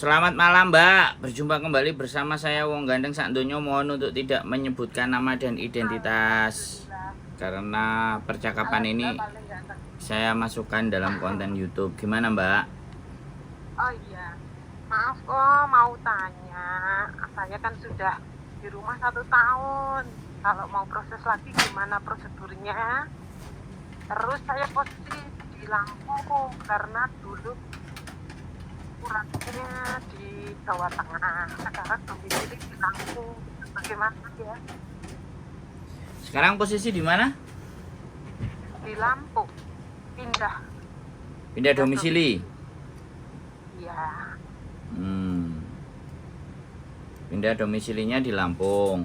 Selamat malam Mbak, berjumpa kembali bersama saya Wong Gandeng Sak Donya. Mohon untuk tidak menyebutkan nama dan identitas karena percakapan ini saya masukkan dalam konten YouTube. Gimana Mbak? Oh iya, maaf kok mau tanya. Saya kan sudah di rumah 1 tahun. Kalau mau proses lagi gimana prosedurnya? Terus saya posisi di Lampung karena dulu kurangnya di Jawa Tengah. Sekarang domisili di Lampung. Bagaimana ya? Sekarang posisi di mana? Di Lampung. Pindah domisili. Iya. Pindah domisilinya di Lampung.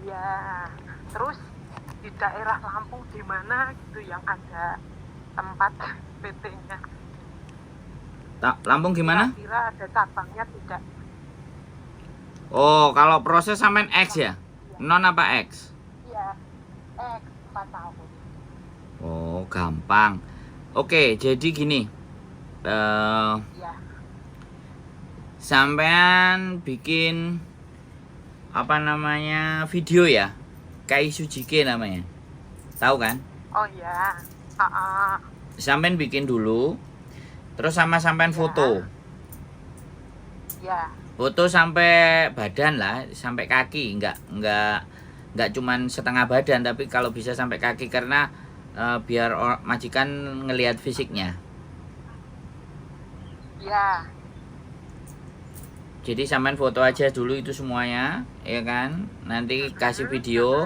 Ya, terus di daerah Lampung di mana gitu yang ada tempat PT-nya? Lampung gimana? Kira-kira ada cabangnya tidak? Oh, kalau proses sampean X ya? Non apa X? Iya, 4 tahun. Oh, gampang. Oke, jadi gini. Iya. Sampean bikin apa namanya video ya, Kai Sujike namanya, tahu kan? Oh iya. Sampean bikin dulu, terus sampean Ya. foto, Ya. foto sampai badan lah, sampai kaki, nggak cuman setengah badan, tapi kalau bisa sampai kaki karena biar majikan ngelihat fisiknya. Ya. Jadi sampean foto aja dulu itu semuanya, ya kan? Nanti kasih video.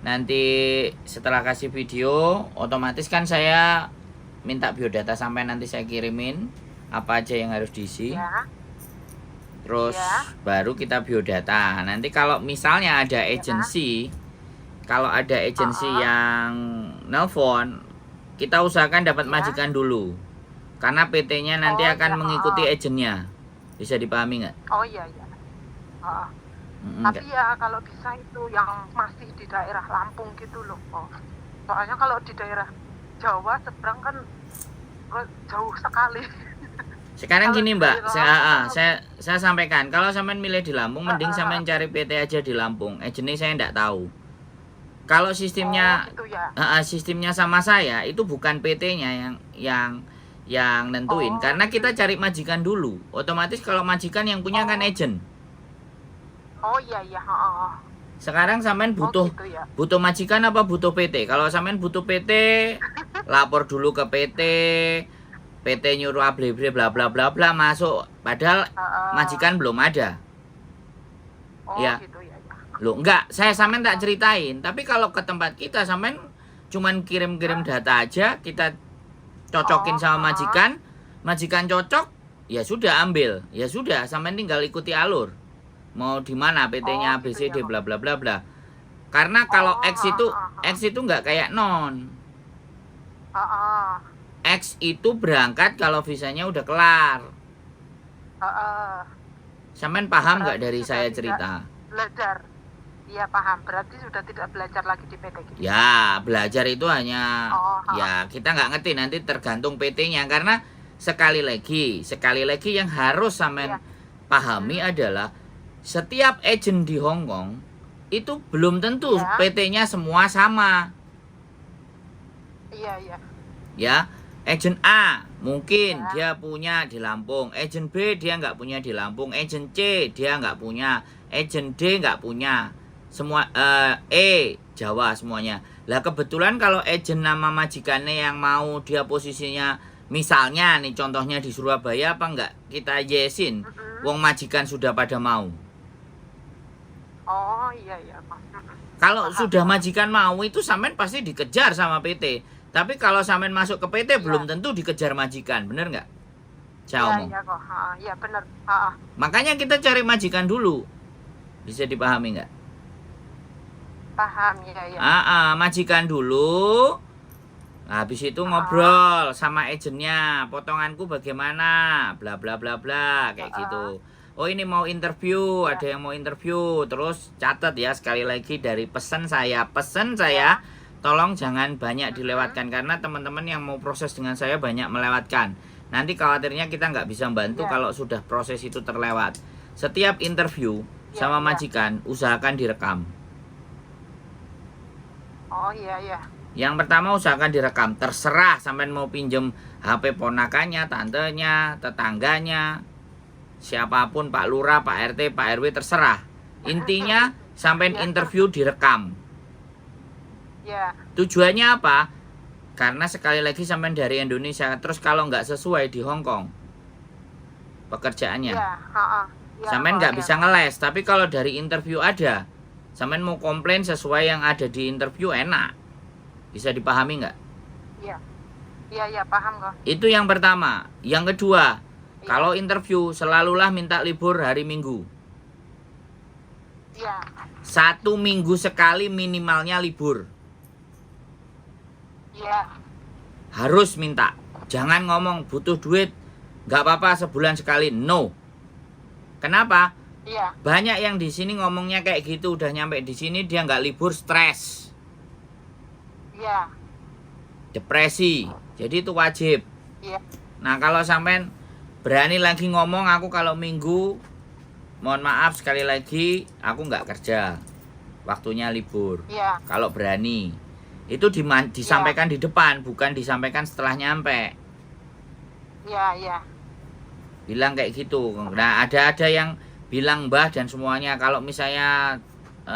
Nanti setelah kasih video, otomatis kan saya minta biodata sampean, nanti saya kirimin apa aja yang harus diisi. Ya. Terus Ya. baru kita biodata. Nanti kalau misalnya ada agensi, kalau ada agensi yang nelpon, kita usahakan dapat majikan dulu. Karena PT-nya nanti akan mengikuti agennya. Bisa dipahami nggak? Oh iya iya. Tapi ya kalau bisa itu yang masih di daerah Lampung gitu loh. Soalnya kalau di daerah Jawa seberang kan jauh sekali. Sekarang gini Mbak, saya sampaikan, kalau sampean milih di Lampung, mending sampean cari PT aja di Lampung. Agennya saya enggak tahu. Kalau sistemnya gitu ya. Sistemnya sama saya, itu bukan PT-nya yang nentuin, karena kita cari majikan dulu. Otomatis kalau majikan yang punya kan agent. Oh iya iya. Sekarang sampean butuh gitu ya. butuh majikan apa butuh PT? Kalau sampean butuh PT, lapor dulu ke PT. PT nyuruh abre-abre bla bla bla bla masuk, padahal majikan belum ada. Ya. Gitu ya. Loh, enggak, saya sampean tak ceritain. Tapi kalau ke tempat kita sampean cuman kirim-kirim data aja, kita cocokin sama majikan cocok, ya sudah ambil. Ya sudah, sampean tinggal ikuti alur. Mau di mana PT-nya ABCD bla bla bla bla. Karena kalau X itu enggak kayak non. X itu berangkat kalau visanya udah kelar. Sampean paham nggak dari saya cerita? Belajar. Iya paham. Berarti sudah tidak belajar lagi di PT gitu. Ya, belajar itu hanya ya kita nggak ngerti, nanti tergantung PT-nya. Karena sekali lagi yang harus sampean pahami adalah setiap agent di Hong Kong itu belum tentu PT-nya semua sama. Iya. Ya, agent A mungkin dia punya di Lampung, agent B dia nggak punya di Lampung, agent C dia nggak punya, agent D nggak punya, semua Jawa semuanya. Lah kebetulan kalau agent nama majikannya yang mau dia posisinya misalnya nih contohnya di Surabaya, apa enggak kita yesin, wong majikan sudah pada mau. Oh iya. Kalau sudah majikan mau itu sampean pasti dikejar sama PT. Tapi kalau sampean masuk ke PT belum tentu dikejar majikan, bener nggak? Saya omong. Iya kok. Iya bener. Makanya kita cari majikan dulu. Bisa dipahami nggak? Paham ya. Majikan dulu. Habis itu ngobrol sama agennya, potonganku bagaimana, bla bla bla bla kayak gitu. Oh ini mau interview, ada yang mau interview. Terus catat ya sekali lagi dari pesan saya, tolong jangan banyak dilewatkan karena teman-teman yang mau proses dengan saya banyak melewatkan. Nanti khawatirnya kita nggak bisa bantu Iya. kalau sudah proses itu terlewat. Setiap interview Iya, sama iya. majikan usahakan direkam. Oh iya iya. Yang pertama usahakan direkam. Terserah sampean mau pinjem HP ponakannya, tantenya, tetangganya, siapapun, Pak Lurah, Pak RT, Pak RW, terserah. Intinya sampean interview direkam. Iya. Tujuannya apa? Karena sekali lagi sampean dari Indonesia, terus kalau nggak sesuai di Hong Kong pekerjaannya, Iya, heeh. Iya, sampean nggak iya. bisa ngeles. Tapi kalau dari interview ada, sampean mau komplain sesuai yang ada di interview, enak. Bisa dipahami nggak? Iya. Iya iya paham kok. Itu yang pertama. Yang kedua, Iya. kalau interview selalulah minta libur hari Minggu. Iya. 1 minggu sekali minimalnya libur. Iya. Harus minta. Jangan ngomong butuh duit, nggak apa-apa sebulan sekali. No. Kenapa? Iya. Banyak yang di sini ngomongnya kayak gitu, udah nyampe di sini dia nggak libur, stres, Iya. depresi. Jadi itu wajib. Iya. Nah kalau sampean berani lagi ngomong, aku kalau minggu, mohon maaf sekali lagi, aku nggak kerja, waktunya libur. Iya. Kalau berani, itu disampaikan di depan, bukan disampaikan setelah nyampe. Iya iya. Bilang kayak gitu. Nah ada yang bilang Mbah dan semuanya, kalau misalnya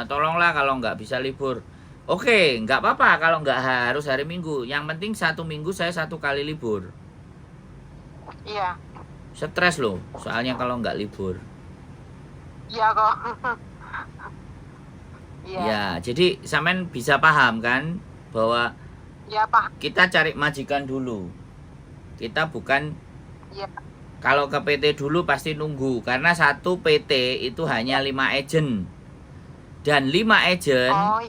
tolonglah kalau nggak bisa libur. Oke, nggak apa-apa kalau nggak harus hari Minggu. Yang penting 1 minggu saya 1 kali libur. Iya. Stres loh, soalnya kalau nggak libur. Iya kok. Iya. Ya, jadi sampean bisa paham kan bahwa Iya paham. kita cari majikan dulu. Kita bukan, Iya. kalau ke PT dulu pasti nunggu, karena satu PT itu hanya 5 agent. Dan 5 agent, Oh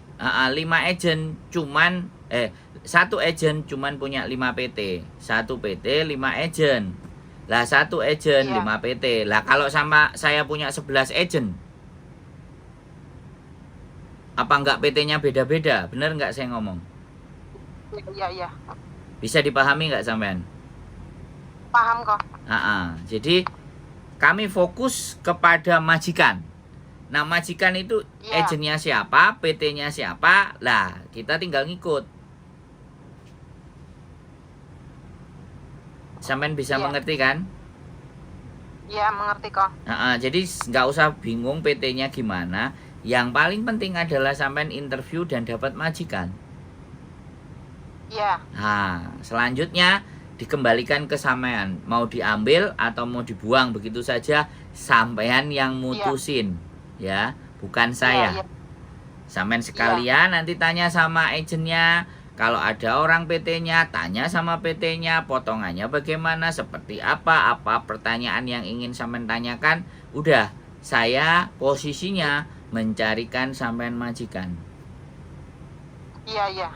5 agent cuman satu agent cuman punya 5 PT. Satu PT 5 agent. Lah satu agent Iya. 5 PT. Lah kalau sama saya punya 11 agent, apa enggak PT-nya beda-beda? Bener enggak saya ngomong? iya iya. Bisa dipahami enggak sampean? Paham kok. Jadi kami fokus kepada majikan. Nah majikan itu Iya. agennya siapa, PT-nya siapa, lah kita tinggal ngikut. Sampean bisa Iya. mengerti kan? Iya mengerti kok. Jadi nggak usah bingung PT-nya gimana. Yang paling penting adalah sampean interview dan dapat majikan. Iya. Nah, selanjutnya dikembalikan ke sampean, mau diambil atau mau dibuang begitu saja, sampean yang mutusin, ya, bukan saya. Iya, iya. Sampean sekalian nanti tanya sama agennya. Kalau ada orang PT-nya, tanya sama PT-nya, potongannya bagaimana, seperti apa pertanyaan yang ingin sampean tanyakan. Udah, saya posisinya mencarikan sampean majikan. Iya iya.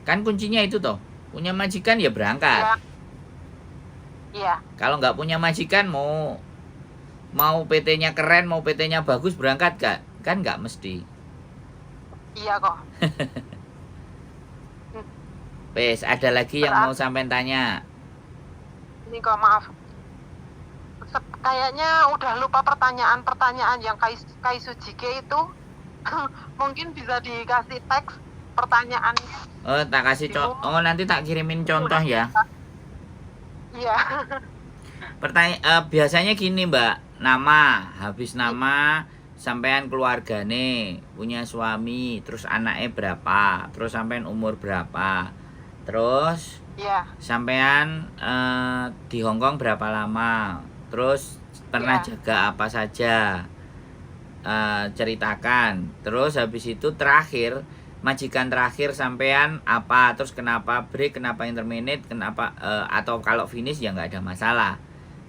Kan kuncinya itu toh, punya majikan ya berangkat. Iya. Iya. Kalau nggak punya majikan, mau PT-nya keren, mau PT-nya bagus, berangkat gak? Kan nggak mesti. Iya kok. Wes, ada lagi yang mau sampean tanya? Ini kok maaf. Kayaknya udah lupa pertanyaan-pertanyaan yang Kaisujike itu. Mungkin bisa dikasih teks pertanyaannya. Oh, tak kasih nanti tak kirimin contoh ya. Iya. Biasanya gini Mbak, habis nama, sampean keluargane, punya suami, terus anaknya berapa, terus sampean umur berapa, terus Iya. sampean di Hong Kong berapa lama, terus pernah jaga apa saja, ceritakan. Terus habis itu terakhir, majikan terakhir sampean apa, terus kenapa break, kenapa interminate, kenapa atau kalau finish ya nggak ada masalah.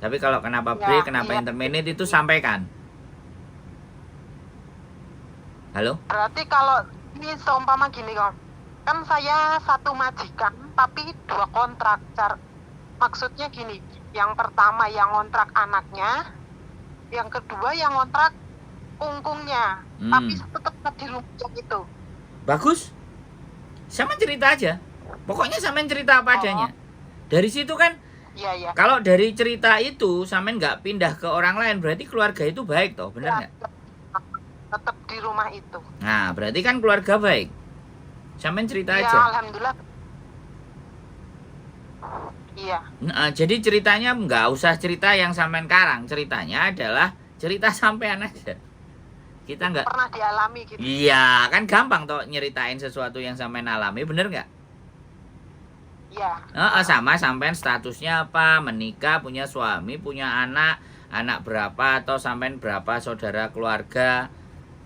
Tapi kalau kenapa break, kenapa interminate itu sampaikan. Halo? Berarti kalau ini seumpama gini kok, kan saya satu majikan tapi 2 kontrak. Maksudnya gini, yang pertama yang ngontrak anaknya, yang kedua yang ngontrak kungkungnya, tapi tetap di rumah itu. Bagus. Sama cerita aja. Pokoknya sama cerita apa adanya. Dari situ kan Iya, iya. Kalau dari cerita itu sampean nggak pindah ke orang lain, berarti keluarga itu baik toh, bener nggak? Tetap di rumah itu. Nah, berarti kan keluarga baik. Sampean cerita Iya, aja. alhamdulillah. Iya. Nah, jadi ceritanya nggak usah cerita yang sampean karang, ceritanya adalah cerita sampean aja. Kita nggak. Pernah dialami gitu. Iya, kan gampang toh nyeritain sesuatu yang sampean alami, bener nggak? Iya. Sama sampean statusnya apa, menikah, punya suami, punya anak, anak berapa, atau sampean berapa saudara keluarga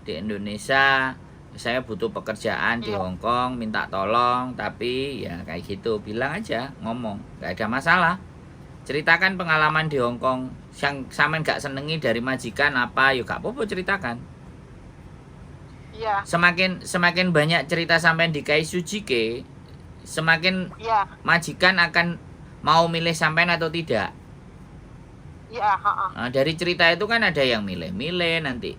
di Indonesia. Saya butuh pekerjaan di Iya. Hong Kong, minta tolong, tapi ya kayak gitu, bilang aja, ngomong, nggak ada masalah. Ceritakan pengalaman di Hong Kong yang sampean nggak senengi dari majikan apa, yuk gak apa-apa ceritakan. Iya. Semakin banyak cerita sampean di Kaisujike, semakin Iya. majikan akan mau milih sampean atau tidak. Iya, heeh. Nah, dari cerita itu kan ada yang milih nanti.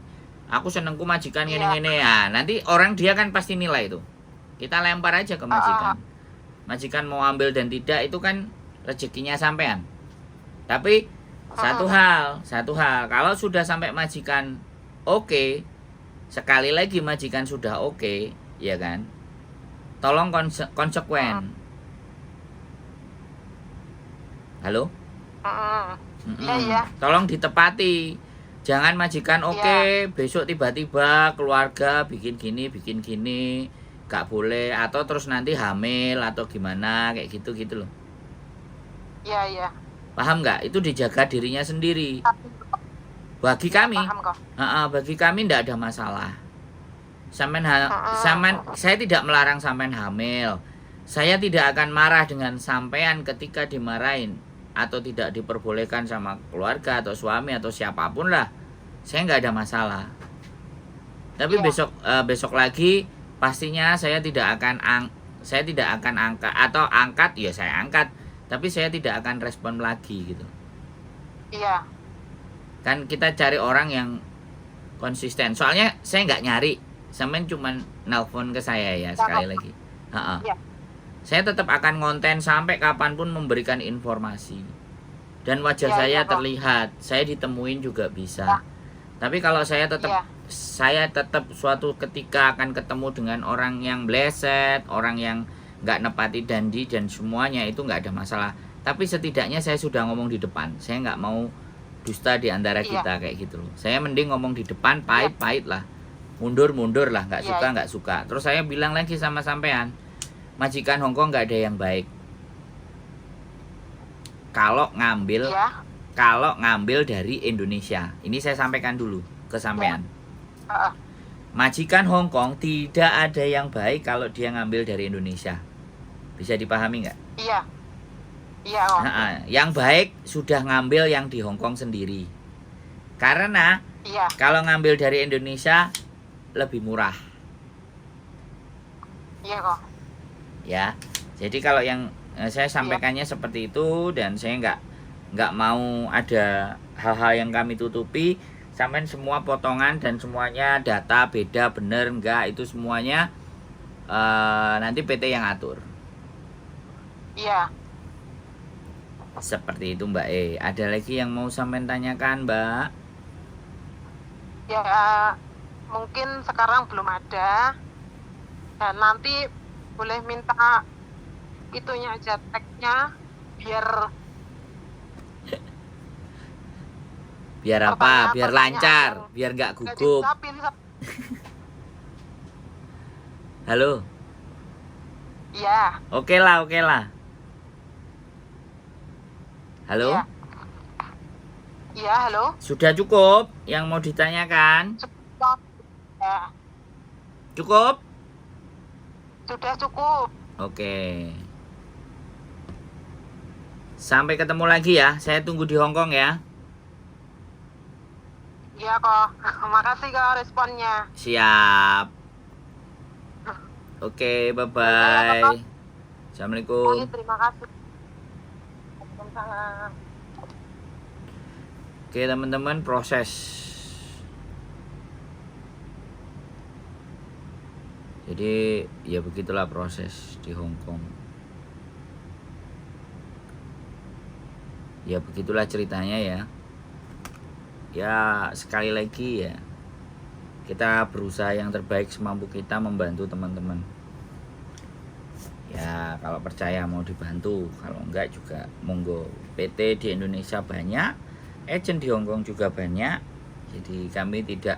Aku senengku majikan Iya. gini-gini ya. Nanti orang dia kan pasti nilai itu. Kita lempar aja ke majikan. Majikan mau ambil dan tidak itu kan rezekinya sampean. Tapi satu hal, kalau sudah sampai majikan oke, sekali lagi majikan sudah oke, ya kan? Tolong konsekuen. Halo? Iya, iya. Tolong ditepati. Jangan majikan oke, besok tiba-tiba keluarga bikin gini, gak boleh, atau terus nanti hamil atau gimana kayak gitu loh. Iya, iya. Paham nggak? Itu dijaga dirinya sendiri. Bagi kami, Paham kok. bagi kami ndak ada masalah. Saya tidak melarang sampean hamil. Saya tidak akan marah dengan sampean ketika dimarahin atau tidak diperbolehkan sama keluarga atau suami atau siapapun lah. Saya nggak ada masalah. Tapi besok lagi pastinya saya tidak akan angkat atau angkat, ya saya angkat. Tapi saya tidak akan respon lagi gitu. Iya. Kan kita cari orang yang konsisten. Soalnya saya nggak nyari, sampean cuman nelpon ke saya ya sekali lagi. Iya. Saya tetap akan ngonten sampai kapanpun memberikan informasi. Dan wajah saya terlihat, saya ditemuin juga bisa. Tapi kalau saya tetap suatu ketika akan ketemu dengan orang yang bleset, orang yang nggak nepati janji dan semuanya itu nggak ada masalah. Tapi setidaknya saya sudah ngomong di depan. Saya nggak mau dusta di antara kita kayak gitu loh. Saya mending ngomong di depan, pahit lah, mundur lah, nggak suka. Terus saya bilang lagi sama sampean, majikan Hong Kong nggak ada yang baik. Kalau ngambil dari Indonesia, ini saya sampaikan dulu ke sampean. Majikan Hong Kong tidak ada yang baik kalau dia ngambil dari Indonesia. Bisa dipahami nggak? Iya. Iya. Yang baik sudah ngambil yang di Hong Kong sendiri. Karena kalau ngambil dari Indonesia lebih murah. Iya kok. Ya. Jadi kalau yang saya sampaikannya seperti itu, dan saya nggak mau ada hal-hal yang kami tutupi. Sampai semua potongan dan semuanya data beda bener enggak, itu semuanya nanti PT yang atur. Iya. Seperti itu Mbak E. Ada lagi yang mau sampean tanyakan Mbak? Ya mungkin sekarang belum ada. Dan nanti boleh minta itunya aja, tagnya biar apa? Biar lancar, biar nggak gugup. Halo. Iya. Oke lah. Halo. Iya, halo. Sudah cukup yang mau ditanyakan? Cukup. Ya. Cukup? Sudah cukup. Oke. Sampai ketemu lagi ya. Saya tunggu di Hong Kong ya. Iya kok. Makasih kok responnya. Siap. Oke, bye-bye. Assalamualaikum. Terima kasih. Waalaikumsalam. Oke, teman-teman, proses. Jadi, ya begitulah proses di Hong Kong. Ya begitulah ceritanya ya. Ya sekali lagi ya, kita berusaha yang terbaik semampu kita membantu teman-teman. Ya kalau percaya mau dibantu, kalau enggak juga monggo. PT di Indonesia banyak, agent di Hongkong juga banyak. Jadi kami tidak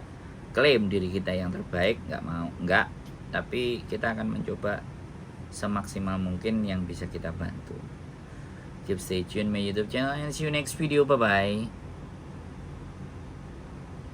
klaim diri kita yang terbaik, enggak mau, enggak. Tapi kita akan mencoba semaksimal mungkin yang bisa kita bantu. Keep stay tune my YouTube channel and see you next video. Bye bye.